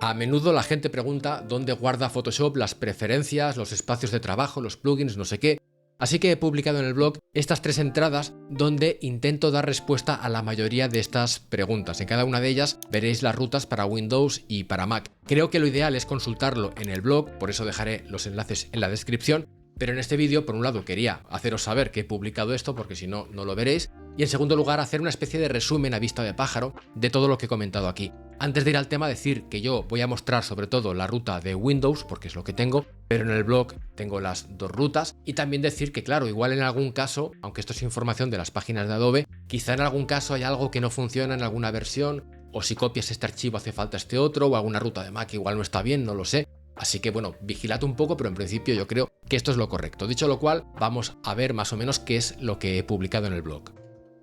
A menudo la gente pregunta dónde guarda Photoshop las preferencias, los espacios de trabajo, los plugins, no sé qué. Así que he publicado en el blog estas 3 entradas donde intento dar respuesta a la mayoría de estas preguntas. En cada una de ellas veréis las rutas para Windows y para Mac. Creo que lo ideal es consultarlo en el blog, por eso dejaré los enlaces en la descripción. Pero en este vídeo, por un lado, quería haceros saber que he publicado esto, porque si no, no lo veréis. Y en segundo lugar, hacer una especie de resumen a vista de pájaro de todo lo que he comentado aquí. Antes de ir al tema, decir que yo voy a mostrar sobre todo la ruta de Windows, porque es lo que tengo, pero en el blog tengo las 2 rutas. Y también decir que, claro, igual en algún caso, aunque esto es información de las páginas de Adobe, quizá en algún caso hay algo que no funciona en alguna versión, o si copias este archivo hace falta este otro, o alguna ruta de Mac igual no está bien, no lo sé. Así que bueno, vigilad un poco, pero en principio yo creo que esto es lo correcto. Dicho lo cual, vamos a ver más o menos qué es lo que he publicado en el blog.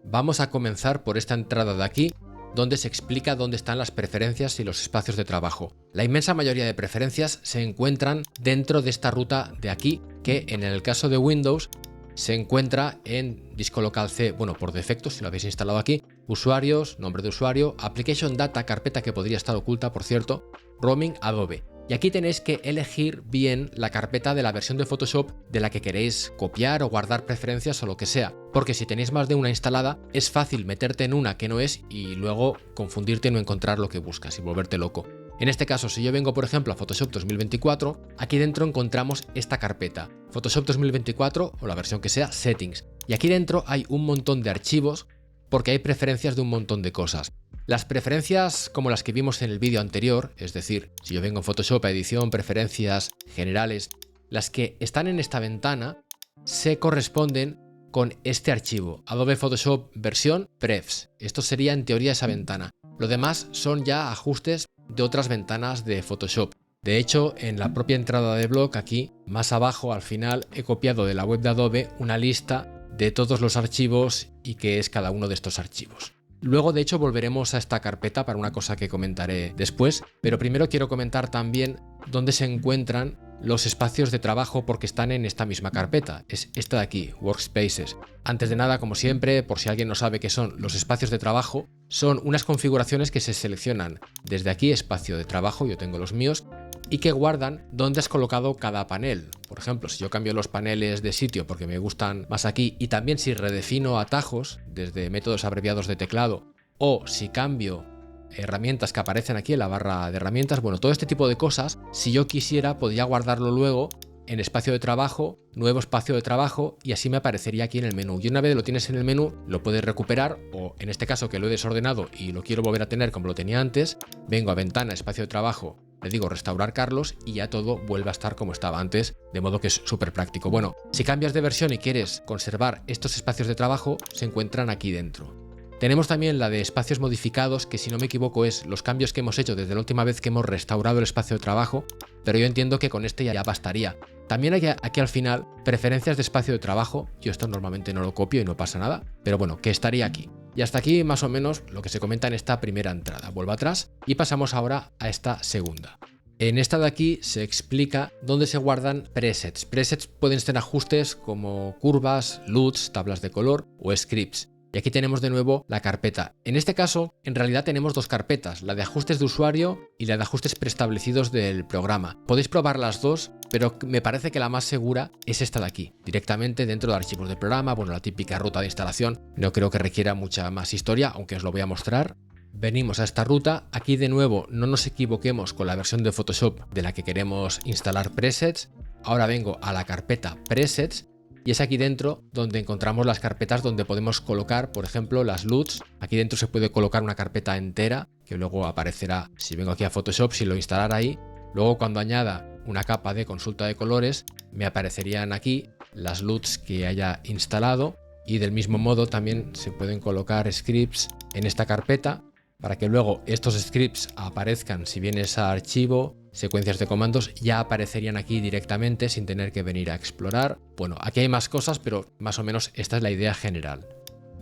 Vamos a comenzar por esta entrada de aquí, donde se explica dónde están las preferencias y los espacios de trabajo. La inmensa mayoría de preferencias se encuentran dentro de esta ruta de aquí, que en el caso de Windows se encuentra en disco local C, bueno, por defecto, si lo habéis instalado aquí, usuarios, nombre de usuario, application data, carpeta que podría estar oculta, por cierto, roaming, Adobe. Y aquí tenéis que elegir bien la carpeta de la versión de Photoshop de la que queréis copiar o guardar preferencias o lo que sea, porque si tenéis más de una instalada es fácil meterte en una que no es y luego confundirte y no encontrar lo que buscas y volverte loco. En este caso, si yo vengo por ejemplo a Photoshop 2024, aquí dentro encontramos esta carpeta, Photoshop 2024 o la versión que sea, Settings, y aquí dentro hay un montón de archivos porque hay preferencias de un montón de cosas. Las preferencias como las que vimos en el vídeo anterior, es decir, si yo vengo en Photoshop a edición, preferencias generales, las que están en esta ventana se corresponden con este archivo, Adobe Photoshop versión prefs. Esto sería en teoría esa ventana. Lo demás son ya ajustes de otras ventanas de Photoshop. De hecho, en la propia entrada de blog, aquí más abajo al final he copiado de la web de Adobe una lista de todos los archivos y qué es cada uno de estos archivos. Luego, de hecho, volveremos a esta carpeta para una cosa que comentaré después, pero primero quiero comentar también dónde se encuentran los espacios de trabajo porque están en esta misma carpeta, es esta de aquí, Workspaces. Antes de nada, como siempre, por si alguien no sabe qué son los espacios de trabajo, son unas configuraciones que se seleccionan desde aquí, espacio de trabajo, yo tengo los míos, y que guardan dónde has colocado cada panel. Por ejemplo, si yo cambio los paneles de sitio porque me gustan más aquí y también si redefino atajos desde métodos abreviados de teclado o si cambio herramientas que aparecen aquí en la barra de herramientas, bueno, todo este tipo de cosas, si yo quisiera podría guardarlo luego en espacio de trabajo, nuevo espacio de trabajo y así me aparecería aquí en el menú. Y una vez lo tienes en el menú, lo puedes recuperar o en este caso que lo he desordenado y lo quiero volver a tener como lo tenía antes, vengo a ventana, espacio de trabajo, le digo restaurar Carlos y ya todo vuelve a estar como estaba antes, de modo que es súper práctico. Bueno, si cambias de versión y quieres conservar estos espacios de trabajo, se encuentran aquí dentro. Tenemos también la de espacios modificados, que si no me equivoco es los cambios que hemos hecho desde la última vez que hemos restaurado el espacio de trabajo, pero yo entiendo que con este ya bastaría. También hay aquí al final preferencias de espacio de trabajo, yo esto normalmente no lo copio y no pasa nada, pero bueno, que estaría aquí. Y hasta aquí más o menos lo que se comenta en esta primera entrada. Vuelvo atrás y pasamos ahora a esta segunda. En esta de aquí se explica dónde se guardan presets. Presets pueden ser ajustes como curvas, LUTs, tablas de color o scripts. Y aquí tenemos de nuevo la carpeta. En este caso, en realidad tenemos 2 carpetas, la de ajustes de usuario y la de ajustes preestablecidos del programa. Podéis probar las dos, pero me parece que la más segura es esta de aquí, directamente dentro de archivos del programa, bueno, la típica ruta de instalación. No creo que requiera mucha más historia, aunque os lo voy a mostrar. Venimos a esta ruta, aquí de nuevo no nos equivoquemos con la versión de Photoshop de la que queremos instalar presets. Ahora vengo a la carpeta presets. Y es aquí dentro donde encontramos las carpetas donde podemos colocar, por ejemplo, las LUTs. Aquí dentro se puede colocar una carpeta entera que luego aparecerá si vengo aquí a Photoshop, si lo instalara ahí. Luego cuando añada una capa de consulta de colores, me aparecerían aquí las LUTs que haya instalado. Y del mismo modo también se pueden colocar scripts en esta carpeta para que luego estos scripts aparezcan si vienes a archivo, secuencias de comandos, ya aparecerían aquí directamente sin tener que venir a explorar. Bueno, aquí hay más cosas, pero más o menos esta es la idea general.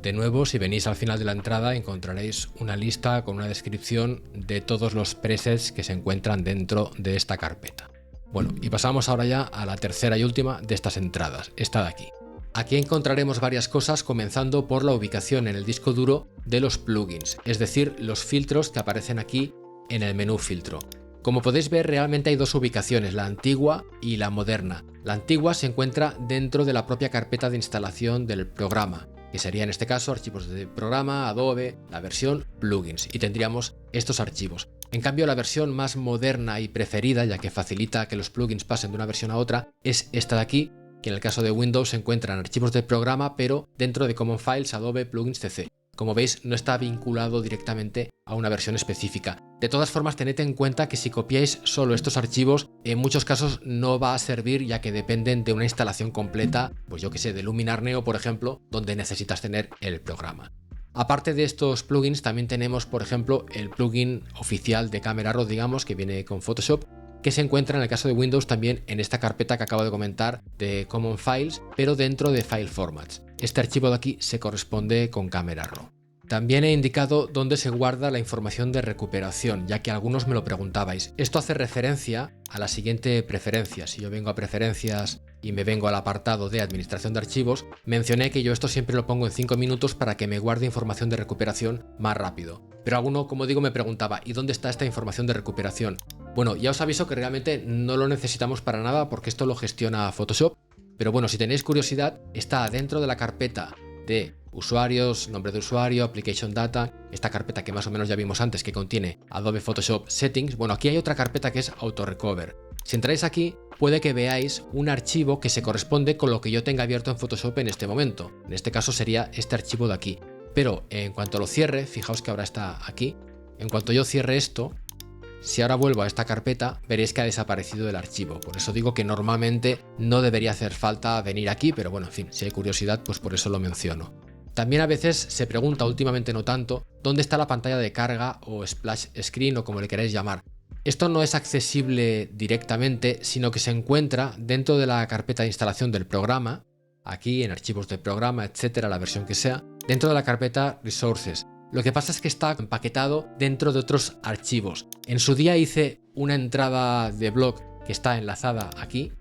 De nuevo, si venís al final de la entrada encontraréis una lista con una descripción de todos los presets que se encuentran dentro de esta carpeta. Bueno, y pasamos ahora ya a la tercera y última de estas entradas, esta de aquí. Aquí encontraremos varias cosas, comenzando por la ubicación en el disco duro de los plugins, es decir, los filtros que aparecen aquí en el menú filtro. Como podéis ver, realmente hay dos ubicaciones, la antigua y la moderna. La antigua se encuentra dentro de la propia carpeta de instalación del programa, que sería en este caso archivos de programa, Adobe, la versión plugins, y tendríamos estos archivos. En cambio, la versión más moderna y preferida, ya que facilita que los plugins pasen de una versión a otra, es esta de aquí, que en el caso de Windows se encuentran archivos de programa, pero dentro de Common Files, Adobe, Plugins, CC. Como veis, no está vinculado directamente a una versión específica. De todas formas, tened en cuenta que si copiáis solo estos archivos, en muchos casos no va a servir, ya que dependen de una instalación completa, pues yo que sé, de Luminar Neo, por ejemplo, donde necesitas tener el programa. Aparte de estos plugins, también tenemos, por ejemplo, el plugin oficial de Camera Raw, digamos, que viene con Photoshop, que se encuentra en el caso de Windows también en esta carpeta que acabo de comentar de Common Files, pero dentro de File Formats. Este archivo de aquí se corresponde con Camera Raw. También he indicado dónde se guarda la información de recuperación, ya que algunos me lo preguntabais. Esto hace referencia a la siguiente preferencia. Si yo vengo a preferencias y me vengo al apartado de administración de archivos, mencioné que yo esto siempre lo pongo en 5 minutos para que me guarde información de recuperación más rápido. Pero alguno, como digo, me preguntaba, ¿y dónde está esta información de recuperación? Bueno, ya os aviso que realmente no lo necesitamos para nada porque esto lo gestiona Photoshop. Pero bueno, si tenéis curiosidad, está dentro de la carpeta de usuarios, nombre de usuario, application data, esta carpeta que más o menos ya vimos antes que contiene Adobe Photoshop Settings. Bueno, aquí hay otra carpeta que es Auto-Recover. Si entráis aquí, puede que veáis un archivo que se corresponde con lo que yo tenga abierto en Photoshop en este momento. En este caso sería este archivo de aquí. Pero en cuanto lo cierre, fijaos que ahora está aquí, en cuanto yo cierre esto, si ahora vuelvo a esta carpeta, veréis que ha desaparecido el archivo. Por eso digo que normalmente no debería hacer falta venir aquí, pero bueno, en fin, si hay curiosidad, pues por eso lo menciono. También a veces se pregunta, últimamente no tanto, dónde está la pantalla de carga o splash screen o como le queráis llamar. Esto no es accesible directamente, sino que se encuentra dentro de la carpeta de instalación del programa, aquí en archivos de programa, etcétera, la versión que sea, dentro de la carpeta Resources. Lo que pasa es que está empaquetado dentro de otros archivos. En su día hice una entrada de blog que está enlazada aquí,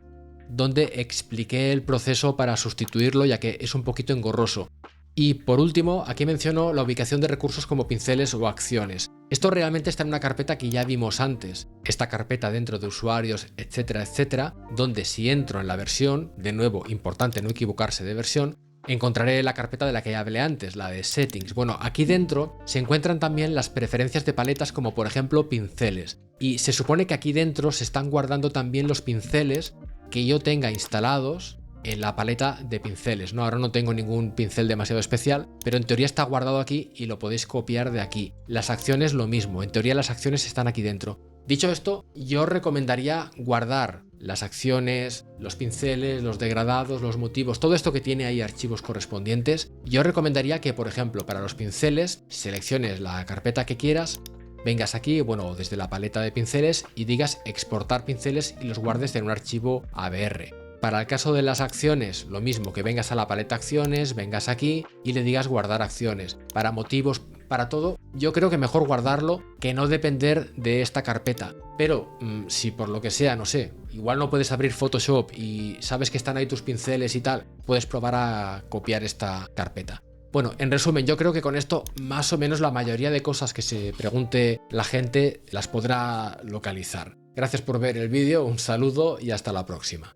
donde expliqué el proceso para sustituirlo, ya que es un poquito engorroso. Y por último, aquí menciono la ubicación de recursos como pinceles o acciones. Esto realmente está en una carpeta que ya vimos antes. Esta carpeta dentro de usuarios, etcétera, etcétera, donde si entro en la versión, de nuevo, importante no equivocarse de versión, encontraré la carpeta de la que ya hablé antes, la de Settings. Bueno, aquí dentro se encuentran también las preferencias de paletas como por ejemplo pinceles. Y se supone que aquí dentro se están guardando también los pinceles que yo tenga instalados en la paleta de pinceles, ¿no? Ahora no tengo ningún pincel demasiado especial, pero en teoría está guardado aquí y lo podéis copiar de aquí. Las acciones lo mismo, en teoría las acciones están aquí dentro. Dicho esto, yo recomendaría guardar las acciones, los pinceles, los degradados, los motivos, todo esto que tiene ahí archivos correspondientes. Yo recomendaría que, por ejemplo, para los pinceles, selecciones la carpeta que quieras, vengas aquí, bueno, desde la paleta de pinceles y digas exportar pinceles y los guardes en un archivo ABR. Para el caso de las acciones, lo mismo, que vengas a la paleta acciones, vengas aquí y le digas guardar acciones. Para motivos, para todo, yo creo que mejor guardarlo que no depender de esta carpeta. Pero si por lo que sea, no sé, igual no puedes abrir Photoshop y sabes que están ahí tus pinceles y tal, puedes probar a copiar esta carpeta. Bueno, en resumen, yo creo que con esto más o menos la mayoría de cosas que se pregunte la gente las podrá localizar. Gracias por ver el vídeo, un saludo y hasta la próxima.